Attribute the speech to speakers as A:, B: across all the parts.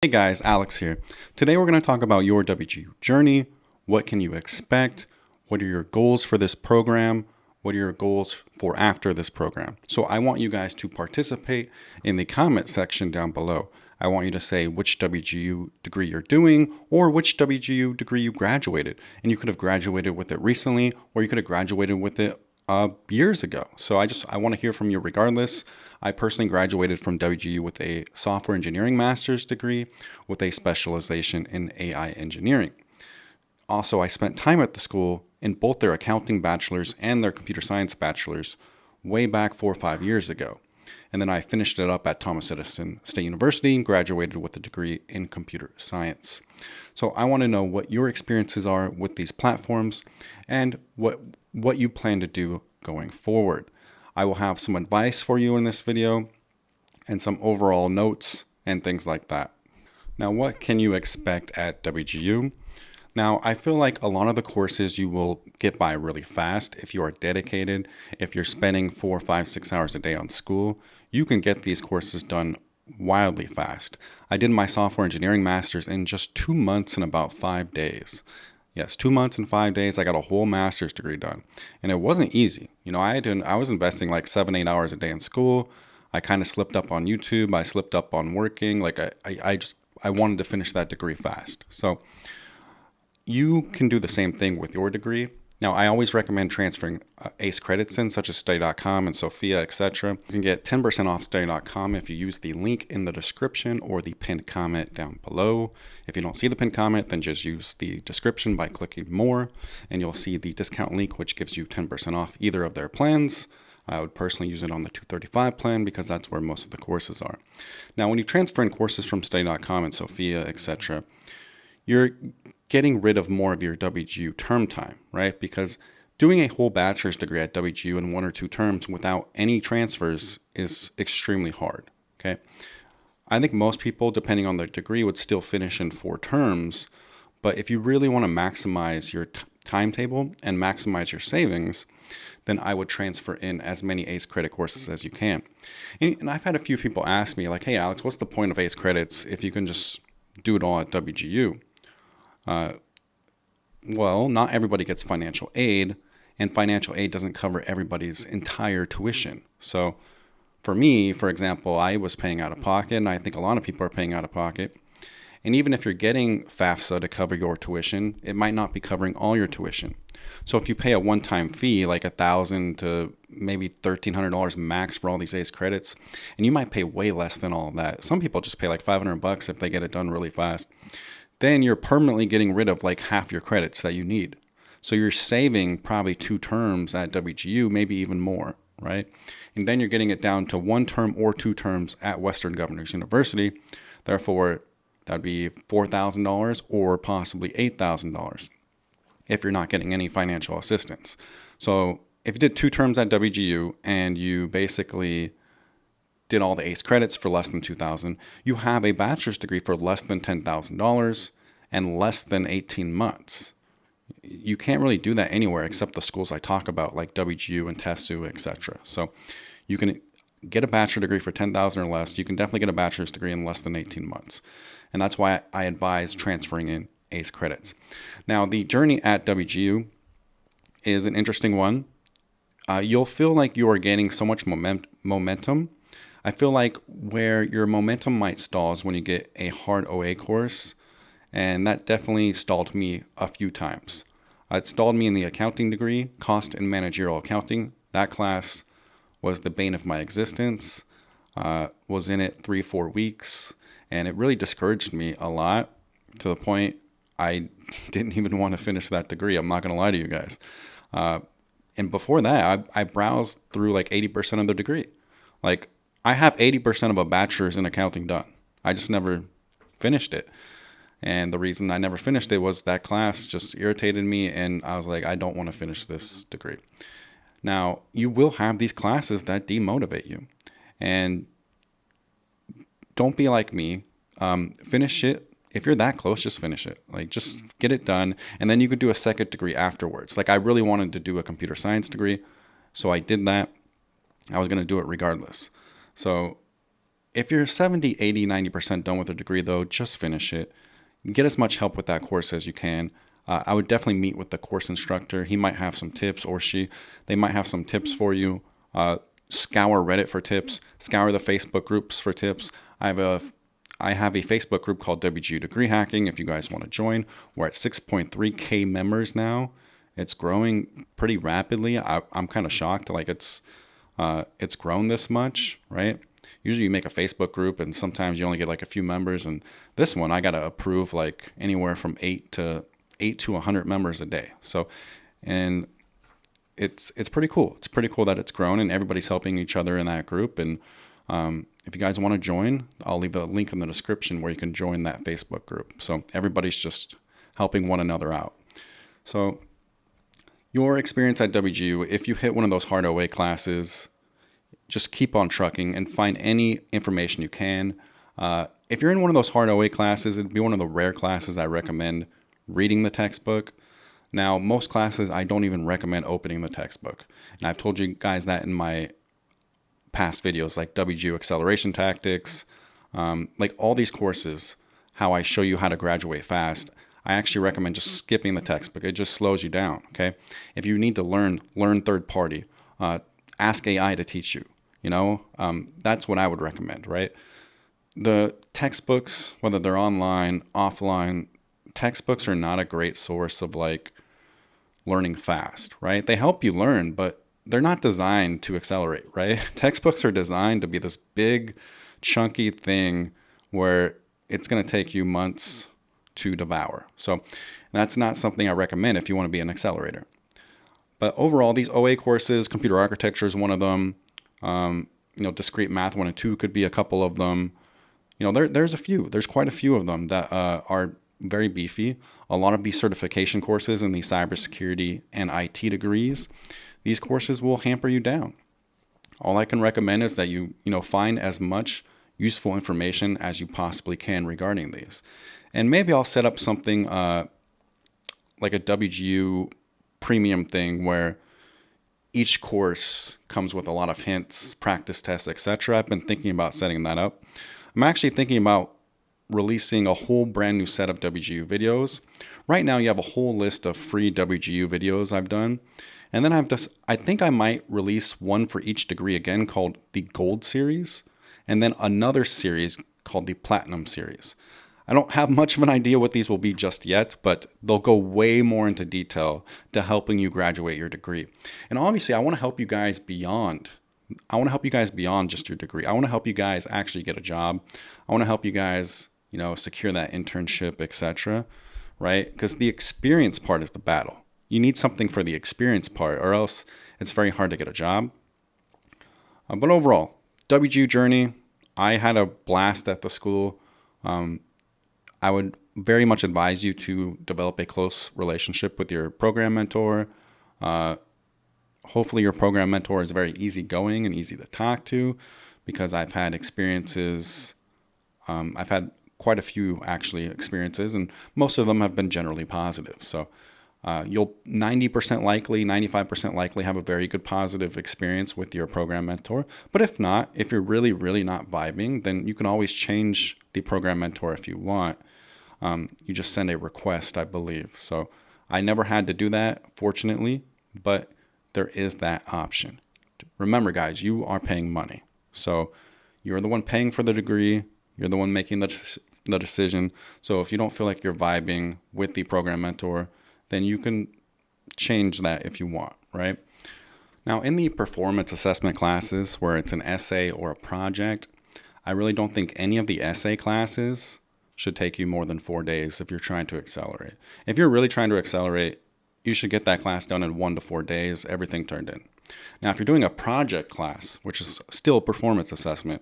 A: Hey guys, Alex here. Today we're going to talk about your WGU journey. What can you expect? What are your goals for this program? What are your goals for after this program? So I want you guys to participate in the comment section down below. I want you to say which WGU degree you're doing or which WGU degree you graduated. And you could have graduated with it recently, or you could have graduated with it years ago. So I want to hear from you regardless. I personally graduated from WGU with a software engineering master's degree with a specialization in AI engineering. Also, I spent time at the school in both their accounting bachelor's and their computer science bachelor's way back 4 or 5 years ago. And then I finished it up at Thomas Edison State University and graduated with a degree in computer science. So I want to know what your experiences are with these platforms and what you plan to do going forward. I will have some advice for you in this video and some overall notes and things like that. Now, what can you expect at WGU? Now, I feel like a lot of the courses you will get by really fast if you are dedicated. If you're spending 4, 5, 6 hours a day on school, you can get these courses done wildly fast. I did my software engineering master's in just 2 months and about 5 days. Yes, 2 months and 5 days, I got a whole master's degree done. And it wasn't easy. I was investing like 7, 8 hours a day in school. I kind of slipped up on YouTube. I slipped up on working. I wanted to finish that degree fast. So you can do the same thing with your degree. Now, I always recommend transferring ACE credits in, such as study.com and Sophia, etc. You can get 10% off study.com if you use the link in the description or the pinned comment down below. If you don't see the pinned comment, then just use the description by clicking more, and you'll see the discount link, which gives you 10% off either of their plans. I would personally use it on the 235 plan because that's where most of the courses are. Now, when you transfer in courses from study.com and Sophia, etc., you're getting rid of more of your WGU term time, right? Because doing a whole bachelor's degree at WGU in 1 or 2 terms without any transfers is extremely hard, okay? I think most people, depending on their degree, would still finish in 4 terms, but if you really want to maximize your timetable and maximize your savings, then I would transfer in as many ACE credit courses as you can. And I've had a few people ask me, like, hey, Alex, what's the point of ACE credits if you can just do it all at WGU? Well, not everybody gets financial aid, and financial aid doesn't cover everybody's entire tuition. So for me, for example, I was paying out of pocket, and I think a lot of people are paying out of pocket. And even if you're getting FAFSA to cover your tuition, it might not be covering all your tuition. So if you pay a one-time fee, like $1,000 to maybe $1,300 max for all these ACE credits, and you might pay way less than all of that. Some people just pay like $500 if they get it done really fast. Then you're permanently getting rid of like half your credits that you need. So you're saving probably 2 terms at WGU, maybe even more, right? And then you're getting it down to 1 term or 2 terms at Western Governors University. Therefore, that'd be $4,000 or possibly $8,000 if you're not getting any financial assistance. So if you did 2 terms at WGU and you basically did all the ACE credits for less than $2,000, you have a bachelor's degree for less than $10,000 and less than 18 months. You can't really do that anywhere except the schools I talk about, like WGU and TESU, etc. So you can get a bachelor degree for $10,000 or less. You can definitely get a bachelor's degree in less than 18 months. And that's why I advise transferring in ACE credits. Now, the journey at WGU is an interesting one. You'll feel like you are gaining so much momentum. I feel like where your momentum might stall is when you get a hard OA course, and that definitely stalled me a few times. It stalled me in the accounting degree, cost and managerial accounting. That class was the bane of my existence. Was in it 3-4 weeks, and it really discouraged me a lot to the point I didn't even want to finish that degree. I'm not going to lie to you guys. And before that, I browsed through like 80% of the degree. Like, I have 80% of a bachelor's in accounting done. I just never finished it. And the reason I never finished it was that class just irritated me, and I was like, I don't want to finish this degree. Now, you will have these classes that demotivate you. And don't be like me. Finish it. If you're that close, just finish it. Like, just get it done. And then you could do a second degree afterwards. Like, I really wanted to do a computer science degree, so I did that. I was going to do it regardless. So If you're 70, 80, 90% done with a degree though, just finish it. Get as much help with that course as you can. I would definitely meet with the course instructor. He might have some tips, or they might have some tips for you. Scour Reddit for tips, scour the Facebook groups for tips. I have a Facebook group called WGU Degree Hacking if you guys want to join. We're at 6.3K members now. It's growing pretty rapidly. I'm kind of shocked. Like it's grown this much, right? Usually you make a Facebook group and sometimes you only get like a few members. And this one, I got to approve like anywhere from 8 to 100 members a day. So, and it's pretty cool. It's pretty cool that it's grown and everybody's helping each other in that group. And if you guys want to join, I'll leave a link in the description where you can join that Facebook group. So everybody's just helping one another out. So your experience at WGU, if you hit one of those hard OA classes, just keep on trucking and find any information you can. If you're in one of those hard OA classes, it'd be one of the rare classes I recommend reading the textbook. Now, most classes, I don't even recommend opening the textbook. And I've told you guys that in my past videos, like WGU Acceleration Tactics, like all these courses, how I show you how to graduate fast. I actually recommend just skipping the textbook. It just slows you down, okay? If you need to learn third party. Ask AI to teach you. That's what I would recommend, right? The textbooks, whether they're online, offline, textbooks are not a great source of like learning fast, right? They help you learn, but they're not designed to accelerate, right? Textbooks are designed to be this big, chunky thing where it's going to take you months to devour. So that's not something I recommend if you want to be an accelerator. But overall, these OA courses, computer architecture is one of them. Discrete math 1 and 2 could be a couple of them. There's a few. There's quite a few of them that are very beefy. A lot of these certification courses and these cybersecurity and IT degrees, these courses will hamper you down. All I can recommend is that you find as much useful information as you possibly can regarding these. And maybe I'll set up something like a WGU premium thing where each course comes with a lot of hints, practice tests, etc. I've been thinking about setting that up. I'm actually thinking about releasing a whole brand new set of WGU videos. Right now you have a whole list of free WGU videos I've done. And then I think I might release one for each degree again called the Gold Series, and then another series called the Platinum Series. I don't have much of an idea what these will be just yet, but they'll go way more into detail to helping you graduate your degree. And obviously, I want to help you guys beyond. I want to help you guys beyond just your degree. I want to help you guys actually get a job. I want to help you guys, secure that internship, etc. Right? Because the experience part is the battle. You need something for the experience part, or else it's very hard to get a job. But overall, WGU journey, I had a blast at the school. I would very much advise you to develop a close relationship with your program mentor. Hopefully your program mentor is very easygoing and easy to talk to, because I've had experiences. I've had quite a few actually experiences, and most of them have been generally positive. So you'll 90% likely, 95% likely have a very good positive experience with your program mentor. But if not, if you're really, really not vibing, then you can always change the program mentor if you want. You just send a request, I believe. So I never had to do that, fortunately, but there is that option. Remember, guys, you are paying money. So you're the one paying for the degree. You're the one making the decision. So if you don't feel like you're vibing with the program mentor, then you can change that if you want, right? Now, in the performance assessment classes where it's an essay or a project, I really don't think any of the essay classes should take you more than 4 days if you're trying to accelerate. If you're really trying to accelerate, you should get that class done in 1 to 4 days, everything turned in. Now, if you're doing a project class, which is still performance assessment,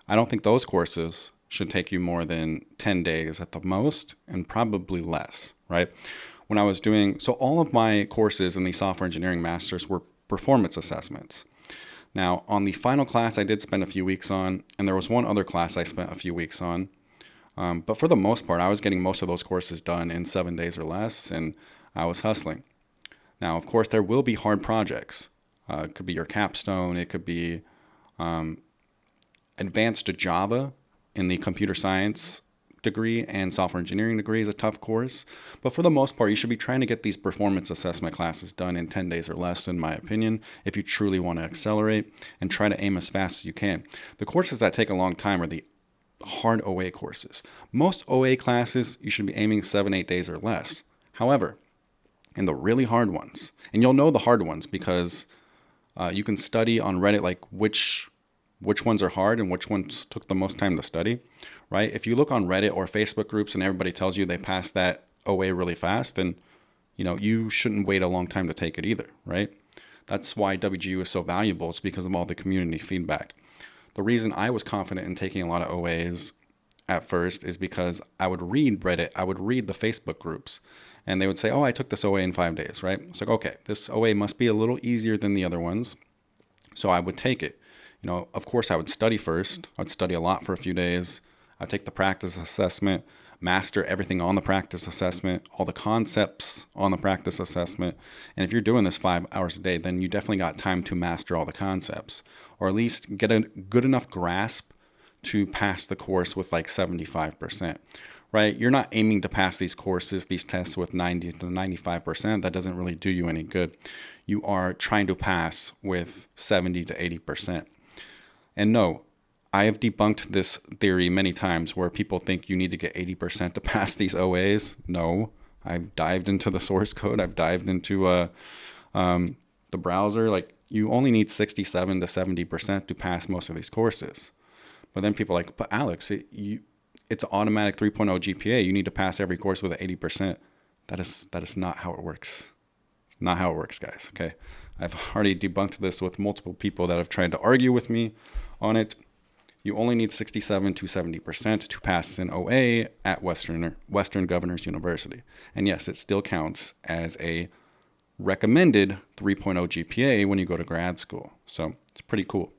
A: I don't think those courses should take you more than 10 days at the most, and probably less, right? When I was doing, so all of my courses in the software engineering masters were performance assessments. Now, on the final class, I did spend a few weeks on, and there was one other class I spent a few weeks on. But for the most part, I was getting most of those courses done in 7 days or less, and I was hustling. Now, of course, there will be hard projects. It could be your capstone. It could be Advanced Java in the computer science degree and software engineering degree is a tough course. But for the most part, you should be trying to get these performance assessment classes done in 10 days or less, in my opinion, if you truly want to accelerate, and try to aim as fast as you can. The courses that take a long time are the hard OA courses. Most OA classes, you should be aiming 7-8 days or less. However, in the really hard ones, and you'll know the hard ones because you can study on Reddit like which ones are hard and which ones took the most time to study, right? If you look on Reddit or Facebook groups and everybody tells you they passed that OA really fast, then you shouldn't wait a long time to take it either, right? That's why WGU is so valuable. It's because of all the community feedback. The reason I was confident in taking a lot of OAs at first is because I would read Reddit, I would read the Facebook groups, and they would say, oh, I took this OA in 5 days, right? It's like, okay, this OA must be a little easier than the other ones. So I would take it. Of course, I would study first. I'd study a lot for a few days. I'd take the practice assessment, master everything on the practice assessment, all the concepts on the practice assessment. And if you're doing this 5 hours a day, then you definitely got time to master all the concepts, or at least get a good enough grasp to pass the course with like 75%, right? You're not aiming to pass these courses, these tests with 90 to 95%. That doesn't really do you any good. You are trying to pass with 70 to 80%. And no, I have debunked this theory many times where people think you need to get 80% to pass these OAs. No, I've dived into the source code. I've dived into the browser. Like, you only need 67 to 70% to pass most of these courses. But then people are like, but Alex, it's automatic 3.0 GPA. You need to pass every course with an 80%. That is not how it works. Not how it works, guys. Okay. I've already debunked this with multiple people that have tried to argue with me on it. You only need 67 to 70% to pass an OA at Western Governors University. And yes, it still counts as a recommended 3.0 GPA when you go to grad school. So it's pretty cool.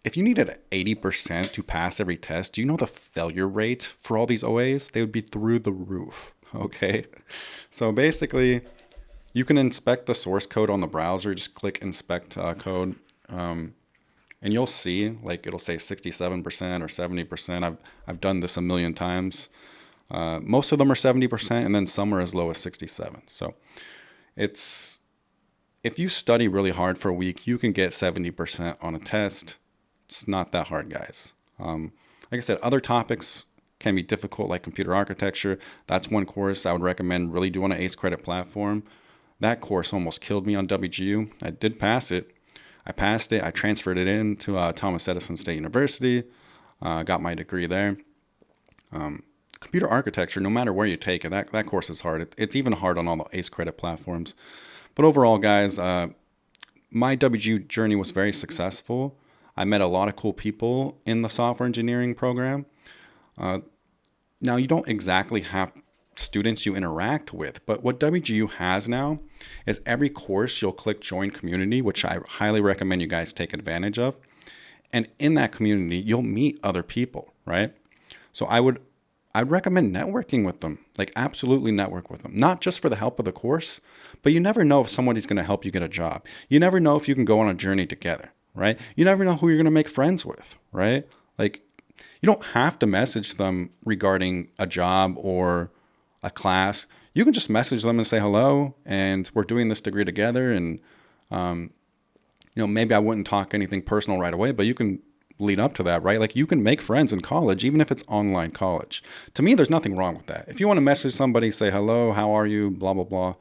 A: If you needed 80% to pass every test, do you know the failure rate for all these OAs? They would be through the roof. Okay. So basically, you can inspect the source code on the browser. Just click inspect code. And you'll see, like, it'll say 67% or 70%. I've done this a million times. Most of them are 70%, and then some are as low as 67. So if you study really hard for a week, you can get 70% on a test. It's not that hard, guys. Like I said, other topics can be difficult, like computer architecture. That's one course I would recommend really doing an ACE credit platform. That course almost killed me on WGU. I did pass it. I passed it. I transferred it in to Thomas Edison State University. Got my degree there. Computer architecture, no matter where you take it, that course is hard. It's even hard on all the ACE credit platforms. But overall, guys, my WGU journey was very successful. I met a lot of cool people in the software engineering program. Now, you don't exactly have students you interact with, but what WGU has now is every course you'll click join community, which I highly recommend you guys take advantage of. And in that community, you'll meet other people, right? So I'd recommend networking with them, like absolutely network with them, not just for the help of the course, but you never know if somebody's going to help you get a job. You never know if you can go on a journey together, right? You never know who you're going to make friends with, right? Like, you don't have to message them regarding a job or a class. You can just message them and say hello, and we're doing this degree together. And, maybe I wouldn't talk anything personal right away, but you can lead up to that, right? Like, you can make friends in college, even if it's online college. To me, there's nothing wrong with that. If you want to message somebody, say hello, how are you, blah, blah, blah.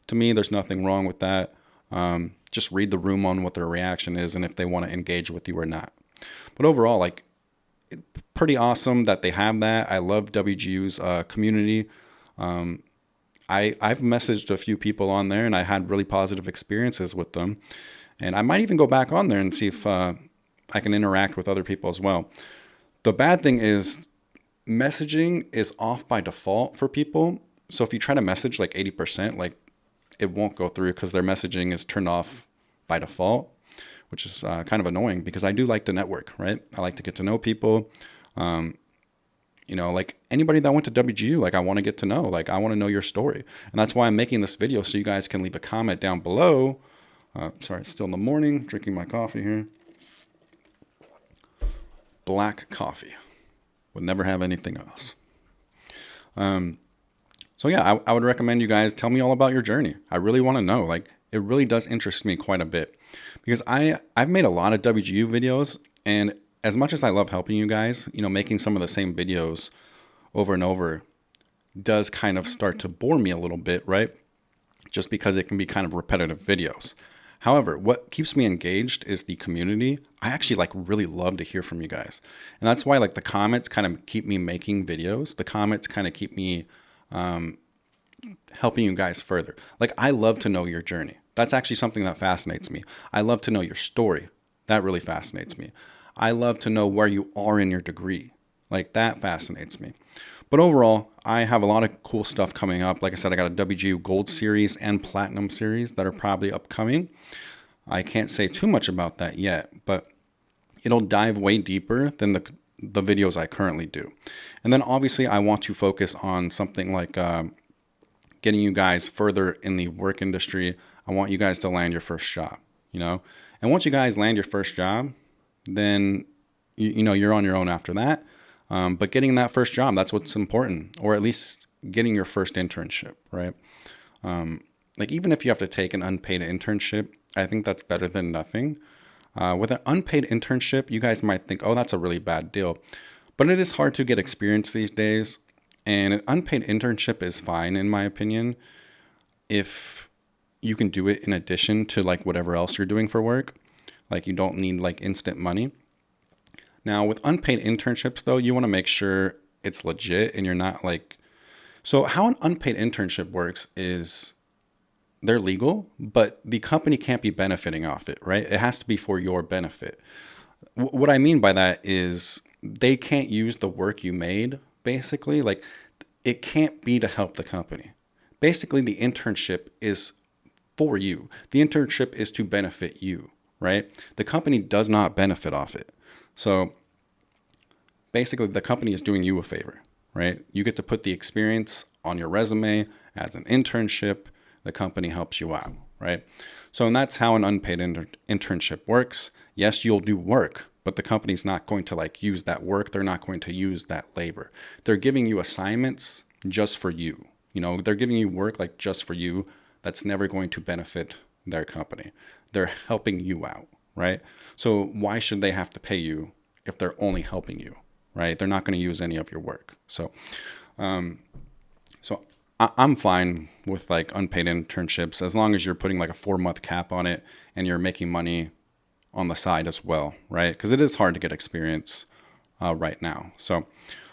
A: To me, there's nothing wrong with that. Just read the room on what their reaction is and if they want to engage with you or not. But overall, like, pretty awesome that they have that. I love WGU's community. I've messaged a few people on there, and I had really positive experiences with them. And I might even go back on there and see if I can interact with other people as well. The bad thing is messaging is off by default for people. So if you try to message like 80%, like, it won't go through because their messaging is turned off by default, which is kind of annoying because I do like to network, right? I like to get to know people. Like anybody that went to WGU, like, I want to get to know, like, I want to know your story. And that's why I'm making this video, so you guys can leave a comment down below. Sorry, it's still in the morning, drinking my coffee here. black coffee. Would never have anything else. So yeah, I would recommend you guys tell me all about your journey. I really want to know. Like, it really does interest me quite a bit because I've made a lot of WGU videos, and as much as I love helping you guys, making some of the same videos over and over does kind of start to bore me a little bit, right? Just because it can be kind of repetitive videos. However, what keeps me engaged is the community. I actually really love to hear from you guys. And that's why the comments kind of keep me making videos. The comments kind of keep me helping you guys further. I love to know your journey. That's actually something that fascinates me. I love to know your story. That really fascinates me. I love to know where you are in your degree. That fascinates me. But overall, I have a lot of cool stuff coming up. Like I said, I got a WGU Gold series and Platinum series that are probably upcoming. I can't say too much about that yet, but it'll dive way deeper than the videos I currently do. And then obviously I want to focus on something like getting you guys further in the work industry. I want you guys to land your first job, And once you guys land your first job, then you're on your own after that. But getting that first job, that's what's important, or at least getting your first internship, right? Even if you have to take an unpaid internship, I think that's better than nothing. With an unpaid internship, you guys might think, oh, that's a really bad deal. But it is hard to get experience these days. And an unpaid internship is fine, in my opinion, if you can do it in addition to whatever else you're doing for work. You don't need instant money. Now, with unpaid internships, though, you want to make sure it's legit and you're not So how an unpaid internship works is they're legal, but the company can't be benefiting off it, right? It has to be for your benefit. What I mean by that is they can't use the work you made, basically. It can't be to help the company. Basically, the internship is for you. The internship is to benefit you, right? The company does not benefit off it. So basically, the company is doing you a favor, right? You get to put the experience on your resume as an internship. The company helps you out, right? So, and that's how an unpaid internship works. Yes, you'll do work, but the company's not going to use that work. They're not going to use that labor. They're giving you assignments just for you. They're giving you work just for you. That's never going to benefit their company. They're helping you out, right? So why should they have to pay you if they're only helping you, right? They're not going to use any of your work. So, I'm fine with unpaid internships as long as you're putting a 4-month cap on it and you're making money on the side as well, right? Because it is hard to get experience right now. So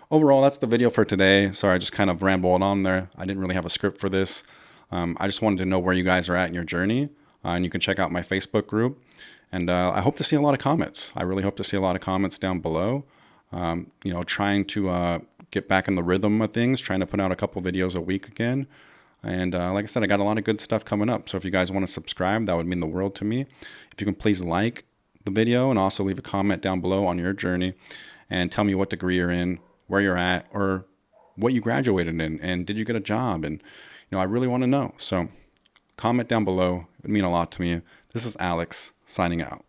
A: overall, that's the video for today. Sorry, I just kind of rambled on there. I didn't really have a script for this. I just wanted to know where you guys are at in your journey. And you can check out my Facebook group. And I hope to see a lot of comments. I really hope to see a lot of comments down below. Trying to get back in the rhythm of things, trying to put out a couple videos a week again. And like I said, I got a lot of good stuff coming up. So if you guys want to subscribe, that would mean the world to me. If you can please like the video and also leave a comment down below on your journey and tell me what degree you're in, where you're at, or what you graduated in, and did you get a job? And, I really want to know. So comment down below. It would mean a lot to me. This is Alex signing out.